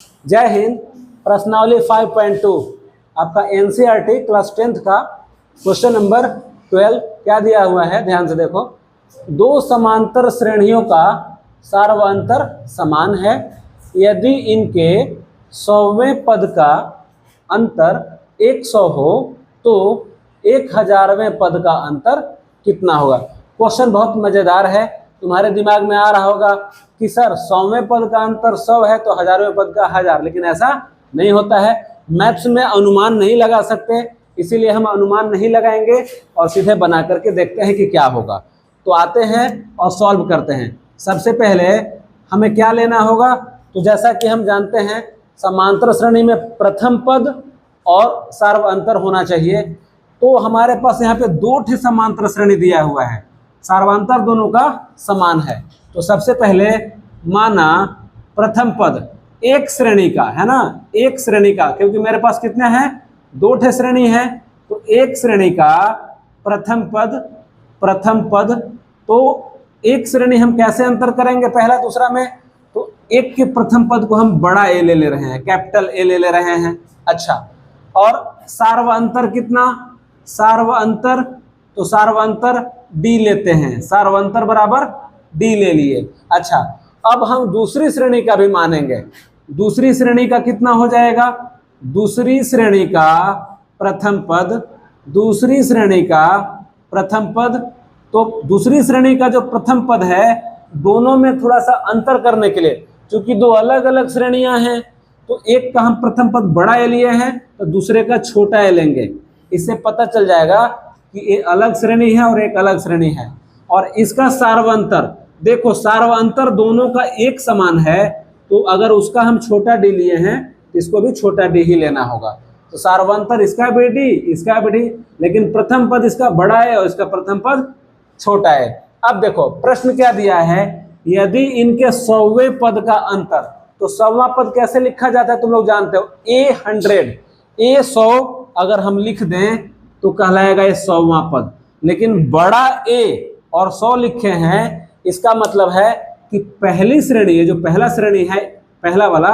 जय हिंद। प्रश्नावली 5.2 आपका एनसीईआरटी क्लास 10th का क्वेश्चन नंबर 12 क्या दिया हुआ है, ध्यान से देखो। दो समांतर श्रेणियों का सार्वअंतर समान है यदि इनके 100वें पद का अंतर 100 हो तो 1000वें पद का अंतर कितना होगा। क्वेश्चन बहुत मजेदार है। तुम्हारे दिमाग में आ रहा होगा कि सर 100वें पद का अंतर 100 है तो 1000वें पद का 1000, लेकिन ऐसा नहीं होता है। मैथ्स में अनुमान नहीं लगा सकते, इसीलिए हम अनुमान नहीं लगाएंगे और सीधे बना करके देखते हैं कि क्या होगा। तो आते हैं और सॉल्व करते हैं। सबसे पहले हमें क्या लेना होगा, तो जैसा कि हम जानते हैं समांतर श्रेणी में प्रथम पद और सार्वअंतर होना चाहिए। तो हमारे पास यहाँ पे दो ठे समांतर श्रेणी दिया हुआ है, सार्वअंतर दोनों का समान है। तो सबसे पहले माना प्रथम पद एक श्रेणी का है ना, एक श्रेणी का, क्योंकि मेरे पास कितने हैं, दो ठे श्रेणी है। तो एक श्रेणी का प्रथम पद तो एक श्रेणी हम कैसे अंतर करेंगे पहला दूसरा में, तो एक के प्रथम पद को हम बड़ा ए ले रहे हैं, कैपिटल ए ले रहे हैं। अच्छा, और सार्वअंतर कितना, सार्वअंतर तो सार्वअंतर डी लेते हैं, सार्वअंतर बराबर डी ले लिए। अच्छा, अब हम दूसरी श्रेणी का भी मानेंगे। दूसरी श्रेणी का कितना हो जाएगा, दूसरी श्रेणी का प्रथम पद, दूसरी श्रेणी का प्रथम पद। तो दूसरी श्रेणी का जो प्रथम पद है, दोनों में थोड़ा सा अंतर करने के लिए, क्योंकि दो अलग अलग श्रेणियां हैं, तो एक का हम प्रथम पद बड़ा ए लिए हैं तो दूसरे का छोटा ए लेंगे। इससे पता चल जाएगा कि ये अलग श्रेणी है और एक अलग श्रेणी है। और इसका सार्वअंतर देखो, सार्वअंतर दोनों का एक समान है, तो अगर उसका हम छोटा डी लिए हैं तो इसको भी छोटा डी ही लेना होगा। तो सार्वअंतर इसका भी डी, इसका भी डी, लेकिन प्रथम पद इसका बड़ा है और इसका प्रथम पद छोटा है। अब देखो प्रश्न क्या दिया है, यदि इनके 100वें पद का अंतर, तो 100वां पद कैसे लिखा जाता है तुम लोग जानते हो, A100, A100 अगर हम लिख दें तो कहलाएगा ये 100वां पद। लेकिन बड़ा ए और 100 लिखे हैं, इसका मतलब है कि पहली श्रेणी है, जो पहला श्रेणी है पहला वाला,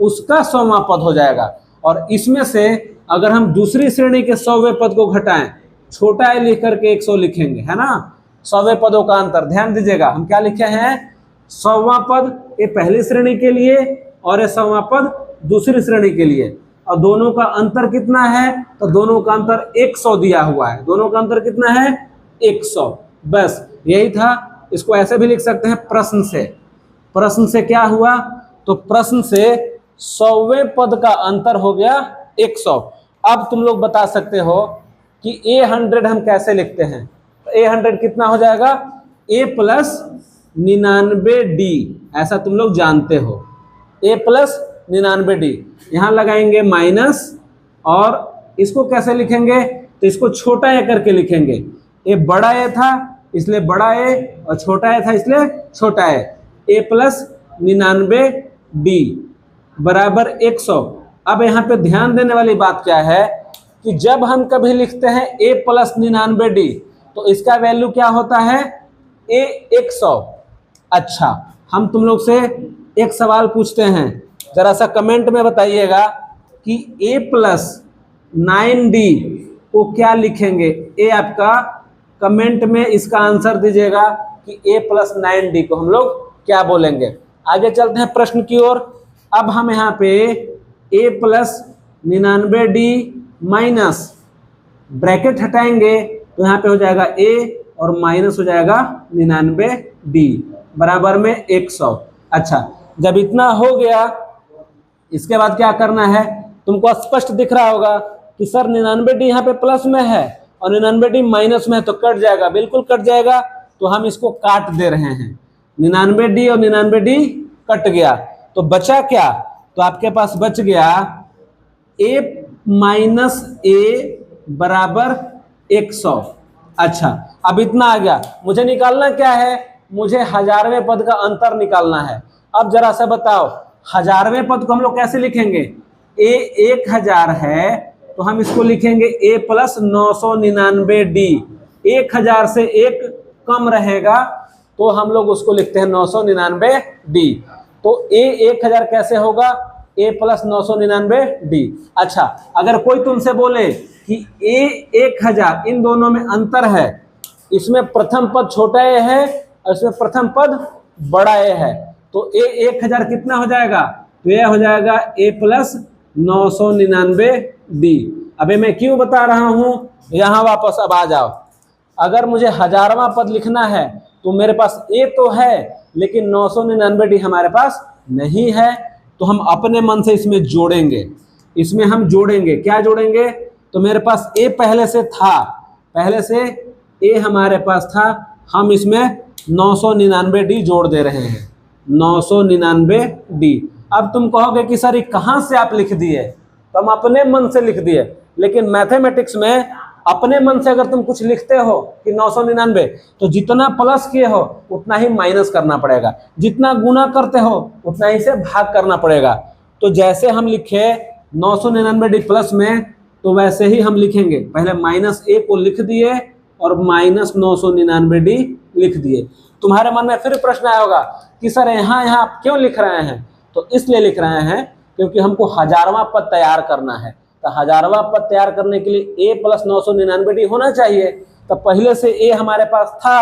उसका 100वां पद हो जाएगा। और इसमें से अगर हम दूसरी श्रेणी के 100वें पद को घटाएं, छोटा ए लिख करके 100 लिखेंगे, है ना। 100वें पदों का अंतर ध्यान दीजिएगा, हम क्या लिखे हैं, 100वां पद ये पहली श्रेणी के लिए और ये 100वां पद दूसरी श्रेणी के लिए, और दोनों का अंतर कितना है, तो दोनों का अंतर 100 दिया हुआ है। दोनों का अंतर कितना है, 100। बस यही था। इसको ऐसे भी लिख सकते हैं प्रश्न से। प्रश्न से क्या हुआ, तो प्रश्न से 100वें पद का अंतर हो गया 100। अब तुम लोग बता सकते हो कि A100 हम कैसे लिखते हैं। तो A100 कितना हो जाएगा, A प्लस 99D, ऐसा तुम लोग जानते हो, A प्लस 99D। यहाँ लगाएंगे माइनस, और इसको कैसे लिखेंगे, तो इसको छोटा ए करके लिखेंगे। ये बड़ा ए था इसलिए बड़ा ए, और छोटा ए था इसलिए छोटा ए। A प्लस 99D बराबर 100। अब यहाँ पे ध्यान देने वाली बात क्या है कि जब हम कभी लिखते हैं A प्लस 99D, तो इसका वैल्यू क्या होता है, A 100। अच्छा, हम तुम लोग से एक सवाल पूछते हैं, जरा सा कमेंट में बताइएगा कि A प्लस 9D को क्या लिखेंगे। ए आपका कमेंट में इसका आंसर दीजिएगा कि A प्लस 9D को हम लोग क्या बोलेंगे। आगे चलते हैं प्रश्न की ओर। अब हम यहाँ पे A plus 99D minus bracket हटाएंगे, तो यहाँ पे हो जाएगा A और माइनस हो जाएगा 99D बराबर में 100। अच्छा, जब इतना हो गया, इसके बाद क्या करना है, तुमको स्पष्ट दिख रहा होगा कि सर 99D यहाँ पे प्लस में है और 99D माइनस में है, तो कट जाएगा, बिल्कुल कट जाएगा। तो हम इसको काट दे रहे हैं, 99D और 99D कट गया, तो बचा क्या, तो आपके पास बच गया A माइनस A बराबर 100। अच्छा, अब इतना आ गया, मुझे निकालना क्या है, मुझे 1000वें पद का अंतर निकालना है। अब जरा सा बताओ, 1000वें पद को हम लोग कैसे लिखेंगे, A 1000 है तो हम इसको लिखेंगे A प्लस 999D। 1000 से एक कम रहेगा तो हम लोग उसको लिखते हैं 999D। तो A 1000 कैसे होगा, a प्लस 999d। अच्छा, अगर कोई तुमसे बोले कि a 1000, इन दोनों में अंतर है, इसमें प्रथम पद छोटा a है और इसमें प्रथम पद बड़ा a है, तो a 1000 कितना हो जाएगा? तो यह हो जाएगा a प्लस 999d। अबे मैं क्यों बता रहा हूं, यहां वापस अब आ जाओ। अगर मुझे 1000वां पद लिखना है तो मेरे पास a तो है, लेकिन 999d हमारे पास नहीं है, तो हम अपने मन से इसमें जोड़ेंगे। इसमें हम जोड़ेंगे, क्या जोड़ेंगे? तो मेरे पास a पहले से था, पहले से a हमारे पास था, हम इसमें 999d जोड़ दे रहे हैं, 999d। अब तुम कहोगे कि सर ये कहाँ से आप लिख दिए? तो हम अपने मन से लिख दिए, लेकिन मैथमेटिक्स में अपने मन से अगर तुम कुछ लिखते हो कि 999, तो जितना प्लस किए हो उतना ही माइनस करना पड़ेगा, जितना गुना करते हो उतना ही से भाग करना पड़ेगा। तो जैसे हम लिखे 999d प्लस में, तो वैसे ही हम लिखेंगे, पहले माइनस a को लिख दिए और माइनस 999d लिख दिए। तुम्हारे मन में फिर प्रश्न आया होगा कि सर यहाँ आप क्यों लिख रहे हैं? तो इसलिए लिख रहे हैं क्योंकि हमको 1000वां पद तैयार करना है। तो 1000वां पद तैयार करने के लिए a प्लस 999d होना चाहिए। तो पहले से a हमारे पास था,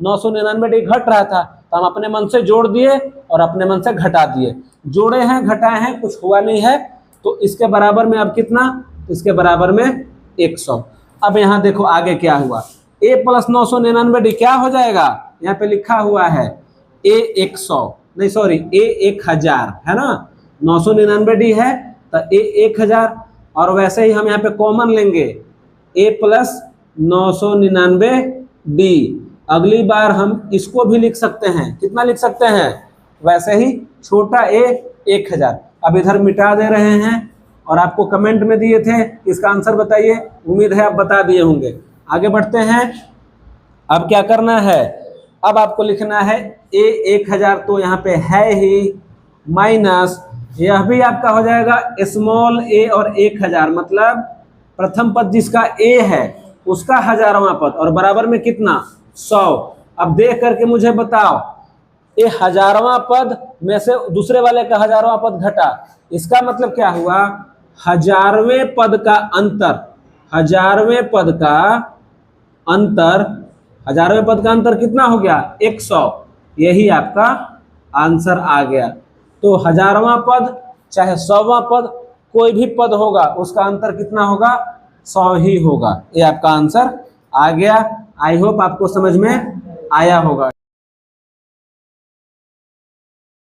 999d घट रहा था, तो हम अपने मन से जोड़ दिए और अपने मन से घटा दिए। जोड़े हैं, घटाए हैं, कुछ हुआ नहीं है, तो इसके बराबर में अब कितना? इसके बराबर में 100। अब यहाँ देखो आगे क्या हुआ, a प्लस 999d क्या हो जाएगा? यहाँ पे लिखा हुआ है a 100, नहीं सॉरी a 1000 है ना, 999d है तो a 1000, और वैसे ही हम यहाँ पे कॉमन लेंगे a प्लस 999d। अगली बार हम इसको भी लिख सकते हैं, कितना लिख सकते हैं? वैसे ही छोटा a 1000। अब इधर मिटा दे रहे हैं और आपको कमेंट में दिए थे, इसका आंसर बताइए, उम्मीद है आप बता दिए होंगे। आगे बढ़ते हैं, अब क्या करना है? अब आपको लिखना है a 1000, तो यहाँ पे है ही, माइनस यह भी आपका हो जाएगा स्मॉल a और 1000, मतलब प्रथम पद जिसका a है उसका 1000वां पद, और बराबर में कितना? 100। अब देख करके मुझे बताओ, ये 1000वां पद में से दूसरे वाले का 1000वां पद घटा, इसका मतलब क्या हुआ? 1000वें पद का अंतर, 1000वें पद का अंतर, 1000वें पद का अंतर कितना हो गया? 100। यही आपका आंसर आ गया। तो 1000वां पद चाहे 100वां पद, कोई भी पद होगा उसका अंतर कितना होगा? 100 ही होगा। ये आपका आंसर आ गया। आई होप आपको समझ में आया होगा।